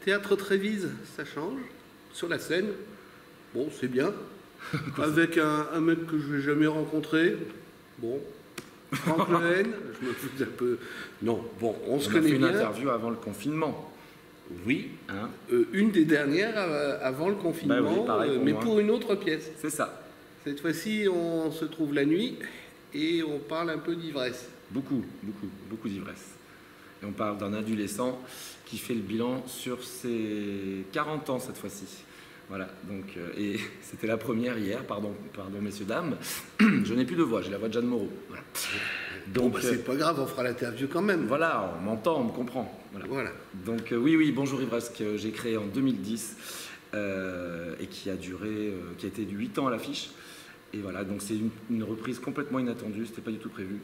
Théâtre Trévise, ça change. Sur la scène, bon, c'est bien. Avec un mec que je n'ai jamais rencontré. Bon. Franck Lehen, je me fous un peu. Non, bon, on se connaît bien. On a fait une interview avant le confinement. Oui, hein. Une des dernières avant le confinement, bah oui, pareil mais pour une autre pièce. C'est ça. Cette fois-ci, on se trouve la nuit et on parle un peu d'ivresse. Beaucoup d'ivresse. Et on parle d'un adolescent qui fait le bilan sur ses 40 ans cette fois-ci. Voilà, donc, et c'était la première hier, pardon messieurs, dames. Je n'ai plus de voix, j'ai la voix de Jeanne Moreau. Voilà. Donc, bon, c'est pas grave, on fera l'interview quand même. Voilà, on m'entend, on me comprend. Voilà. Donc oui, Bonjour Ivresse, que j'ai créé en 2010 et qui a duré, qui a été de 8 ans à l'affiche. Et voilà, donc c'est une reprise complètement inattendue, c'était pas du tout prévu.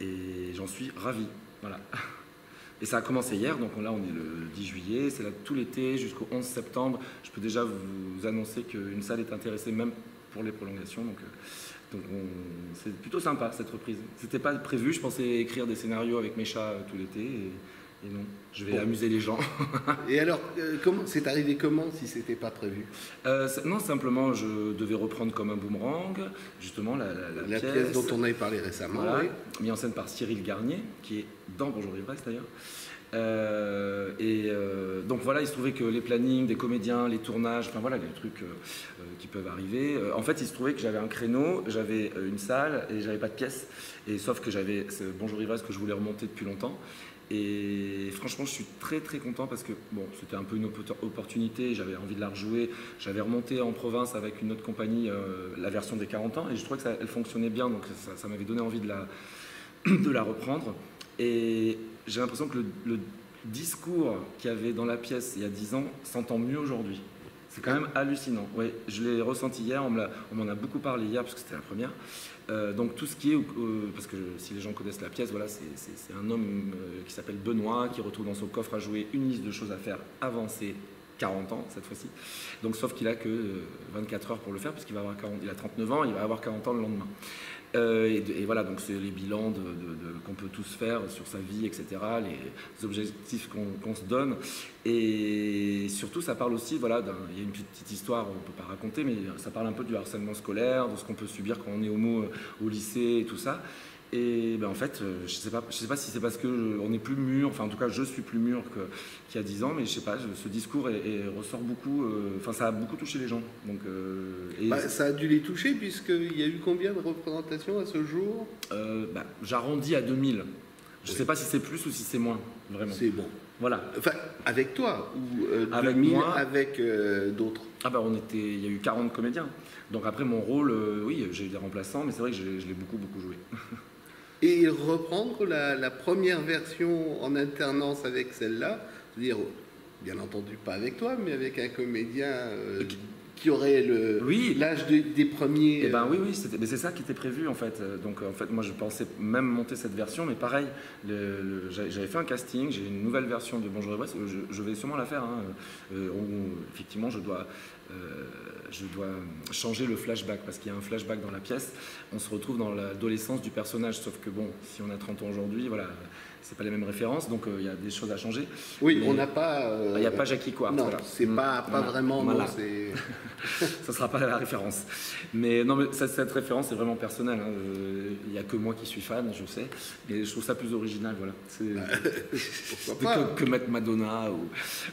Et j'en suis ravi. Voilà. Et ça a commencé hier, donc là on est le 10 juillet, c'est là tout l'été jusqu'au 11 septembre. Je peux déjà vous annoncer qu'une salle est intéressée même pour les prolongations. Donc c'est plutôt sympa cette reprise. C'était pas prévu, je pensais écrire des scénarios avec mes chats tout l'été et non, je vais amuser les gens. Et alors, c'est arrivé comment si c'était pas prévu? Non, simplement je devais reprendre comme un boomerang, justement la pièce dont on avait parlé récemment. Voilà, oui. Mis en scène par Cyril Garnier, qui est dans Bonjour Ivresse d'ailleurs. Donc voilà, il se trouvait que les plannings des comédiens, les tournages, enfin voilà, les trucs qui peuvent arriver. En fait, il se trouvait que j'avais un créneau, j'avais une salle et j'avais pas de pièce. Et sauf que j'avais ce Bonjour Ivresse que je voulais remonter depuis longtemps. Et franchement, je suis très content parce que bon, c'était un peu une opportunité, j'avais envie de la rejouer. J'avais remonté en province avec une autre compagnie la version des 40 ans et je trouvais que elle fonctionnait bien, donc ça m'avait donné envie de la reprendre. Et j'ai l'impression que le discours qu'il y avait dans la pièce il y a 10 ans s'entend mieux aujourd'hui. C'est quand même hallucinant. Ouais, je l'ai ressenti hier, on m'en a beaucoup parlé hier parce que c'était la première. Donc tout ce qui est, parce que si les gens connaissent la pièce, voilà, c'est un homme qui s'appelle Benoît, qui retrouve dans son coffre à jouer une liste de choses à faire avant ses 40 ans cette fois-ci. Donc sauf qu'il a que 24 heures pour le faire, parce qu'il va avoir 40, il a 39 ans, il va avoir 40 ans le lendemain. Et voilà, donc c'est les bilans qu'on peut tous faire sur sa vie, etc., les objectifs qu'on se donne. Et surtout, ça parle aussi, voilà, il y a une petite histoire, on ne peut pas raconter, mais ça parle un peu du harcèlement scolaire, de ce qu'on peut subir quand on est homo au lycée et tout ça. Et ben en fait, je sais pas si c'est parce qu'on est plus mûr, enfin en tout cas je suis plus mûr qu'il y a 10 ans, mais je sais pas, ce discours ressort beaucoup, enfin ça a beaucoup touché les gens. Donc, ça a dû les toucher puisqu'il y a eu combien de représentations à ce jour? J'arrondis à 2000. Je sais pas si c'est plus ou si c'est moins, vraiment. C'est bon. Voilà. Enfin, avec toi ou avec 2000 moi, avec d'autres? Ah bah il y a eu 40 comédiens. Donc après mon rôle, oui, j'ai eu des remplaçants, mais c'est vrai que je l'ai beaucoup joué. Et reprendre la première version en alternance avec celle-là, c'est-à-dire, bien entendu pas avec toi, mais avec un comédien qui aurait l'âge des premiers... Eh ben oui, mais c'est ça qui était prévu en fait. Donc en fait, moi je pensais même monter cette version, mais pareil, j'avais fait un casting, j'ai une nouvelle version de Bonjour Ivresse, je vais sûrement la faire, hein, où effectivement je dois changer le flashback, parce qu'il y a un flashback dans la pièce, on se retrouve dans l'adolescence du personnage, sauf que bon, si on a 30 ans aujourd'hui, voilà, c'est pas les mêmes références, donc il y a des choses à changer. Oui, on n'a pas... Il n'y a pas Jackie Quartz. Non, voilà. c'est pas vraiment... Voilà. Non, ça ne sera pas la référence. Mais non, mais cette référence est vraiment personnelle. Hein. Il n'y a que moi qui suis fan, je sais. Mais je trouve ça plus original, voilà. Que mettre Madonna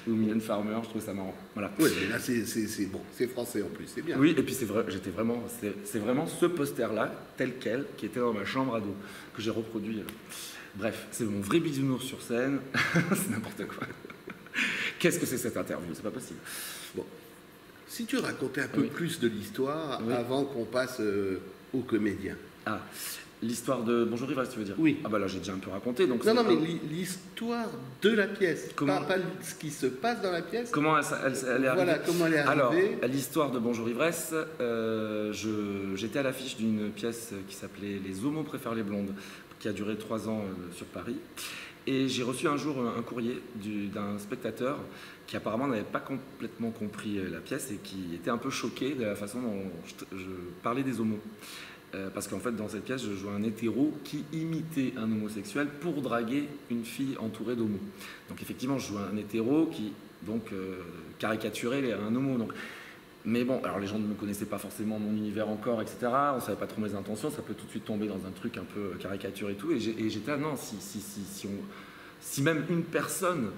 ou Mylène Farmer, je trouve ça marrant. Voilà. Oui, mais là c'est bon, c'est français en plus, c'est bien. Oui, et puis c'est vraiment ce poster-là, tel quel, qui était dans ma chambre ado, que j'ai reproduit. Bref, c'est mon vrai bisounours sur scène, c'est n'importe quoi. Qu'est-ce que c'est cette interview? C'est pas possible. Bon. Si tu racontais un peu plus de l'histoire avant qu'on passe aux comédiens. Ah, l'histoire de Bonjour Ivresse, tu veux dire? Oui. Ah bah là j'ai déjà un peu raconté. Donc non, mais l'histoire de la pièce, pas ce qui se passe dans la pièce. Comment elle est arrivée? Voilà, comment elle est arrivée. Alors, l'histoire de Bonjour Ivresse, j'étais à l'affiche d'une pièce qui s'appelait Les homos préfèrent les blondes, qui a duré 3 ans sur Paris. Et j'ai reçu un jour un courrier d'un spectateur qui apparemment n'avait pas complètement compris la pièce et qui était un peu choqué de la façon dont je parlais des homos. Parce qu'en fait, dans cette pièce, je jouais un hétéro qui imitait un homosexuel pour draguer une fille entourée d'homos. Donc effectivement, je jouais un hétéro qui donc caricaturer un homo. Donc, mais bon, alors les gens ne me connaissaient pas forcément mon univers encore, etc. On ne savait pas trop mes intentions, ça peut tout de suite tomber dans un truc un peu caricature et tout. Et j'étais là, non, si même une personne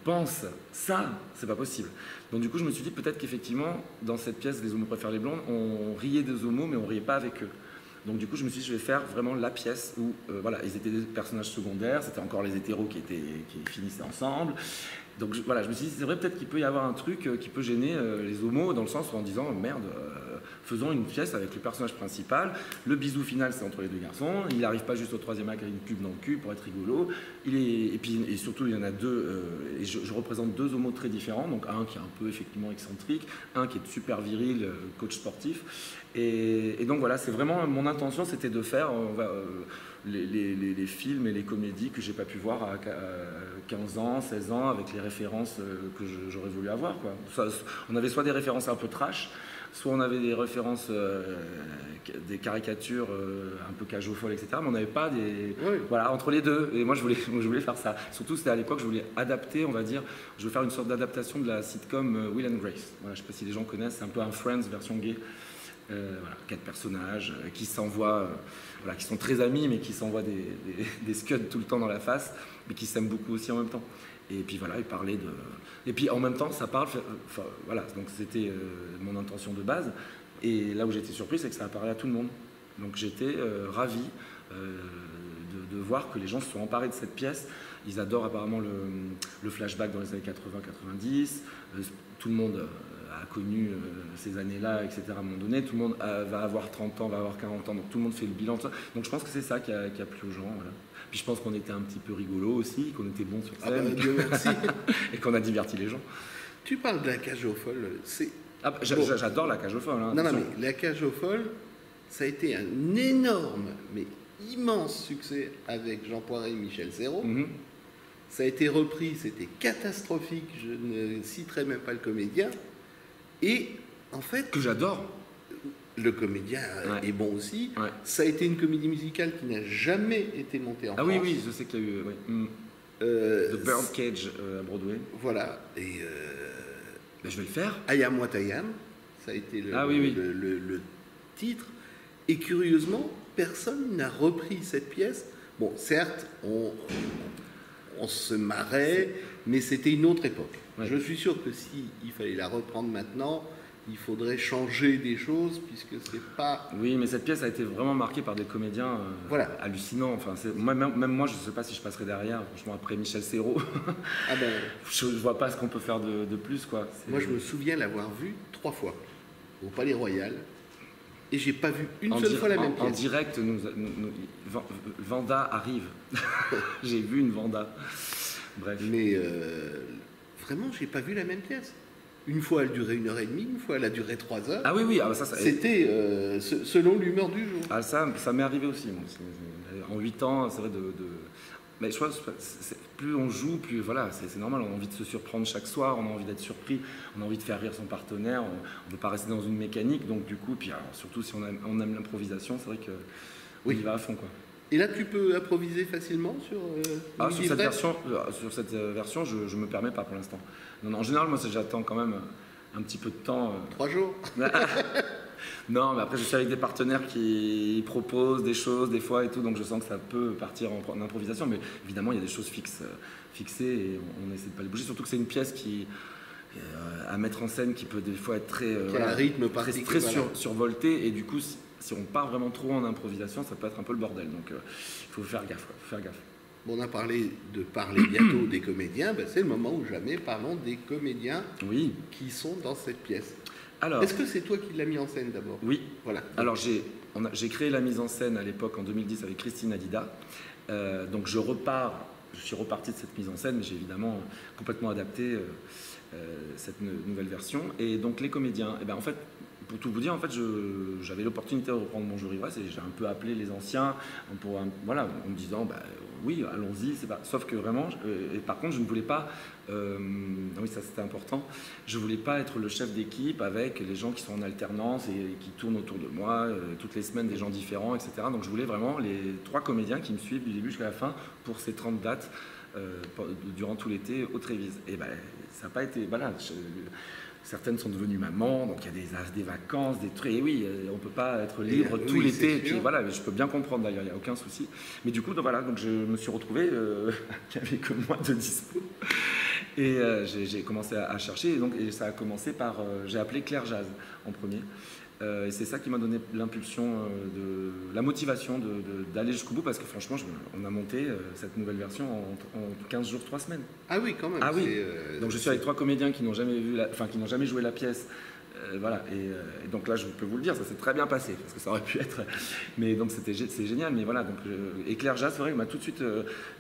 pense ça, c'est pas possible. Donc du coup, je me suis dit peut-être qu'effectivement, dans cette pièce des homos préfèrent les blondes, on riait des homos, mais on riait pas avec eux. Donc du coup, je me suis dit, je vais faire vraiment la pièce où, voilà, ils étaient des personnages secondaires, c'était encore les hétéros qui finissaient ensemble. Donc voilà, je me suis dit, c'est vrai peut-être qu'il peut y avoir un truc qui peut gêner les homos, dans le sens où en disant, merde, faisons une pièce avec le personnage principal, le bisou final c'est entre les deux garçons, il n'arrive pas juste au troisième acte avec une pub dans le cul pour être rigolo, et surtout il y en a deux, et je représente deux homos très différents, donc un qui est un peu effectivement excentrique, un qui est super viril, coach sportif, et donc voilà, c'est vraiment, mon intention c'était de faire les films et les comédies que j'ai pas pu voir à 15 ans, 16 ans, avec les références que j'aurais voulu avoir, quoi. On avait soit des références un peu trash, soit on avait des références, des caricatures un peu cage aux folles, etc. Mais on n'avait pas des... Oui. Voilà, entre les deux. Et moi, je voulais faire ça. Surtout, c'était à l'époque, je voulais adapter, on va dire, je veux faire une sorte d'adaptation de la sitcom Will and Grace. Voilà, je ne sais pas si les gens connaissent, c'est un peu un Friends version gay. Voilà, 4 personnages qui s'envoient, voilà, qui sont très amis, mais qui s'envoient des scuds tout le temps dans la face, mais qui s'aiment beaucoup aussi en même temps. Et puis voilà, il parlait de... Et puis en même temps, ça parle... Enfin, voilà, donc c'était mon intention de base. Et là où j'étais surpris, c'est que ça a parlé à tout le monde. Donc j'étais ravi de voir que les gens se sont emparés de cette pièce. Ils adorent apparemment le flashback dans les années 80-90. Tout le monde a connu ces années-là, etc. à un moment donné. Tout le monde va avoir 30 ans, va avoir 40 ans. Donc tout le monde fait le bilan de ça. Donc je pense que c'est ça qui a plu aux gens. Voilà. Puis je pense qu'on était un petit peu rigolo aussi, qu'on était bon sur scène. Dieu merci. Et qu'on a diverti les gens. Tu parles de la cage aux folles, c'est... Ah, j'adore la cage aux folles. Hein, non, mais la cage aux folles, ça a été un énorme, mais immense succès avec Jean Poiret et Michel Serrault. Ça a été repris, c'était catastrophique, je ne citerai même pas le comédien. Et en fait... Que j'adore. Le comédien est bon aussi. Ouais. Ça a été une comédie musicale qui n'a jamais été montée en France. Ah oui, je sais qu'il y a eu... The Birdcage à Broadway. Voilà. Et ben, je vais le faire. I Am What I Am, ça a été le titre. Et curieusement, personne n'a repris cette pièce. Bon, certes, on se marrait, mais c'était une autre époque. Ouais. Je suis sûr que s'il fallait la reprendre maintenant, il faudrait changer des choses, puisque c'est pas... Oui, mais cette pièce a été vraiment marquée par des comédiens hallucinants. Enfin, même moi, je ne sais pas si je passerai derrière. Franchement, après Michel Serrault, je ne vois pas ce qu'on peut faire de plus, quoi. Moi, je me souviens l'avoir vu 3 fois au Palais Royal, et j'ai pas vu une seule fois la même pièce. En direct, Vanda arrive. J'ai vu une Vanda. Bref. Mais vraiment, j'ai pas vu la même pièce. Une fois, elle durait 1h30, une fois, elle a duré 3 heures. Ah oui, ça c'était selon l'humeur du jour. Ah, ça m'est arrivé aussi. Moi. En 8 ans, c'est vrai mais je pense que plus on joue, plus voilà, c'est normal, on a envie de se surprendre chaque soir, on a envie d'être surpris, on a envie de faire rire son partenaire, on ne veut pas rester dans une mécanique, donc du coup, puis alors, surtout si on aime l'improvisation, c'est vrai qu'on y va à fond, quoi. Et là, tu peux improviser facilement sur sur cette version, je ne me permets pas pour l'instant. Non, en général, moi, j'attends quand même un petit peu de temps. 3 jours. Non, mais après, je suis avec des partenaires qui proposent des choses des fois et tout, donc je sens que ça peut partir en improvisation, mais évidemment, il y a des choses fixées et on essaie de pas les bouger, surtout que c'est une pièce à mettre en scène qui peut des fois être très, un rythme très survolté, et du coup, si on part vraiment trop en improvisation, ça peut être un peu le bordel, donc il faut faire gaffe. Bon, on a parlé bientôt des comédiens, c'est le moment où jamais parlons des comédiens qui sont dans cette pièce. Alors, est-ce que c'est toi qui l'as mis en scène d'abord? Oui. Voilà. Alors j'ai créé la mise en scène à l'époque en 2010 avec Christine Hadida. Donc je suis reparti de cette mise en scène, mais j'ai évidemment complètement adapté cette nouvelle version. Et donc les comédiens, en fait, pour tout vous dire, en fait, j'avais l'opportunité de reprendre Bonjour Ivresse et j'ai un peu appelé les anciens en me disant oui, allons-y, sauf que vraiment, et par contre, je ne voulais pas, oui, ça c'était important, je ne voulais pas être le chef d'équipe avec les gens qui sont en alternance et qui tournent autour de moi, toutes les semaines des gens différents, etc. Donc je voulais vraiment les 3 comédiens qui me suivent du début jusqu'à la fin pour ces 30 dates durant tout l'été au Trévise. Et ben, ça n'a pas été... Voilà, certaines sont devenues mamans, donc il y a des vacances, des trucs. Et oui, on ne peut pas être libre tout l'été. Et puis voilà, je peux bien comprendre d'ailleurs, il n'y a aucun souci. Mais du coup, donc, voilà, donc je me suis retrouvé qu'il n'y avait que moi de dispo. Et j'ai commencé à chercher. Et ça a commencé par. J'ai appelé Claire Jazz en premier. Et c'est ça qui m'a donné l'impulsion, la motivation d'aller jusqu'au bout, parce que franchement, on a monté cette nouvelle version en 15 jours, 3 semaines. Ah oui, quand même. Ah oui. Donc je suis avec 3 comédiens qui n'ont jamais qui n'ont jamais joué la pièce. Voilà. Et donc là, je peux vous le dire, ça s'est très bien passé, parce que ça aurait pu être. Mais donc c'est génial. Mais voilà. Donc, et Claire Jazz, c'est vrai, elle m'a tout de suite.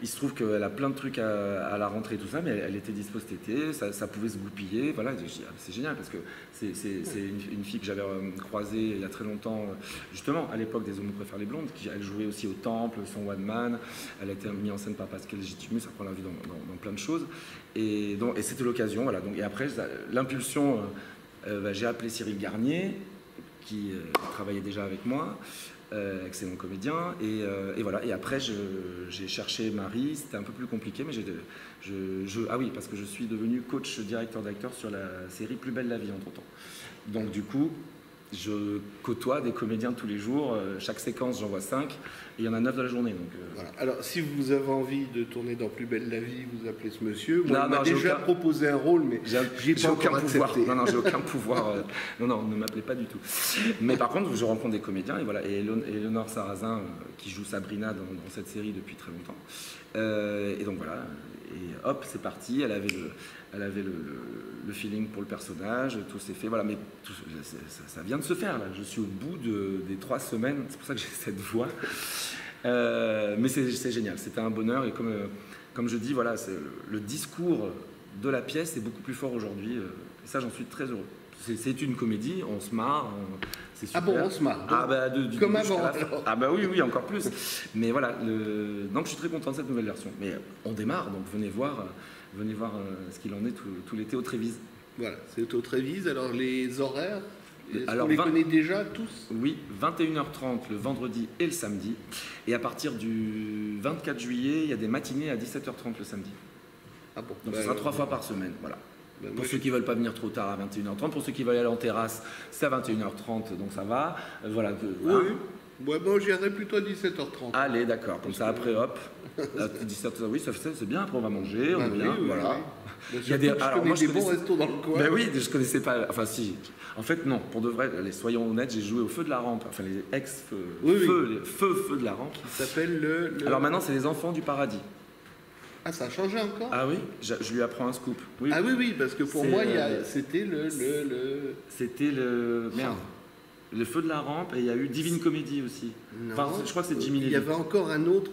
Il se trouve qu'elle a plein de trucs à la rentrée et tout ça, mais elle était dispo cet été, ça pouvait se goupiller. Voilà. C'est génial, parce que c'est une fille que j'avais croisée il y a très longtemps, justement, à l'époque des Hommes préfèrent les blondes, elle jouait aussi au Temple, son One Man. Elle a été mise en scène par Pascal Légitimus, après on l'a vu dans plein de choses. Et c'était l'occasion. Voilà. Donc, et après, l'impulsion. J'ai appelé Cyril Garnier, qui travaillait déjà avec moi, excellent comédien, et voilà. Et après, j'ai cherché Marie, c'était un peu plus compliqué, mais ah oui, parce que je suis devenu coach directeur d'acteur sur la série Plus belle la vie entre-temps. Donc du coup, je côtoie des comédiens tous les jours, chaque séquence j'en vois 5, et il y en a 9 dans la journée. Donc, voilà. Alors si vous avez envie de tourner dans Plus belle la vie, vous appelez ce monsieur. Moi, il m'a déjà proposé un rôle, mais j'ai pas aucun pouvoir. accepté. Non, j'ai aucun pouvoir. Non, ne m'appelez pas du tout. Mais par contre, je rencontre des comédiens, et voilà, et Éléonore Sarrazin, qui joue Sabrina dans cette série depuis très longtemps. Et donc voilà, et hop, c'est parti, elle avait le feeling pour le personnage, tout s'est fait, voilà, mais ça vient de se faire, là. Je suis au bout des 3 semaines, c'est pour ça que j'ai cette voix. Mais c'est génial, c'était un bonheur, et comme je dis, voilà, le discours de la pièce est beaucoup plus fort aujourd'hui, et ça, j'en suis très heureux. C'est une comédie, on se marre, c'est super. Ah bon, on se marre. Ah bah, comme avant. Ah bah oui, encore plus. Mais voilà, donc je suis très content de cette nouvelle version. Mais on démarre, donc venez voir ce qu'il en est tout l'été au Trévise. Voilà, c'est au Trévise. Alors les horaires, on les connaît déjà tous? Oui, 21h30 le vendredi et le samedi. Et à partir du 24 juillet, il y a des matinées à 17h30 le samedi. Ah bon. Donc ce sera 3 fois par semaine, voilà. Pour ceux qui ne veulent pas venir trop tard à 21h30, pour ceux qui veulent aller en terrasse, c'est à 21h30, donc ça va. Voilà. Oui, ouais, bon, j'irai plutôt à 17h30. Allez, d'accord, comme ça après, hop, à 17h30, oui, c'est bien, après on va manger, on est bien, voilà. Oui. Il y a des bons restos dans le coin. Mais oui, je connaissais pas, enfin si, en fait non, pour de vrai, soyons honnêtes, j'ai joué au Feu de la Rampe, enfin les ex-feux, les feux de la Rampe. Ça s'appelle Alors maintenant c'est les Enfants du Paradis. Ah, ça a changé encore? Ah oui, je lui apprends un scoop. Oui. Ah oui, parce que pour moi, c'était C'était le... Merde. Le Feu de la Rampe, et il y a eu Divine Comédie aussi. Non, enfin, je crois que c'est Jimmy Lévy. Il y avait encore un autre...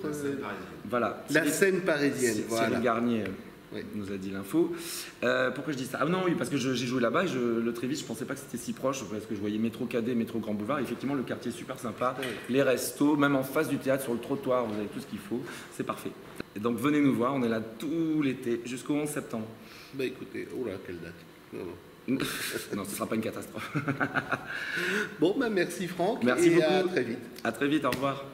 Voilà. La scène parisienne, voilà. Cyril Garnier nous a dit l'info. Pourquoi je dis ça? Ah non, oui, parce que j'ai joué là-bas, et le Trévise, je pensais pas que c'était si proche, parce que je voyais métro Cadet, métro Grand Boulevard, et effectivement, le quartier est super sympa, les restos, même en face du théâtre, sur le trottoir, vous avez tout ce qu'il faut, c'est parfait. Et donc venez nous voir, on est là tout l'été, jusqu'au 11 septembre. Bah écoutez, oh là, quelle date. Non, ce ne sera pas une catastrophe. Bon, bah merci Franck, merci beaucoup. À très vite. À très vite, au revoir.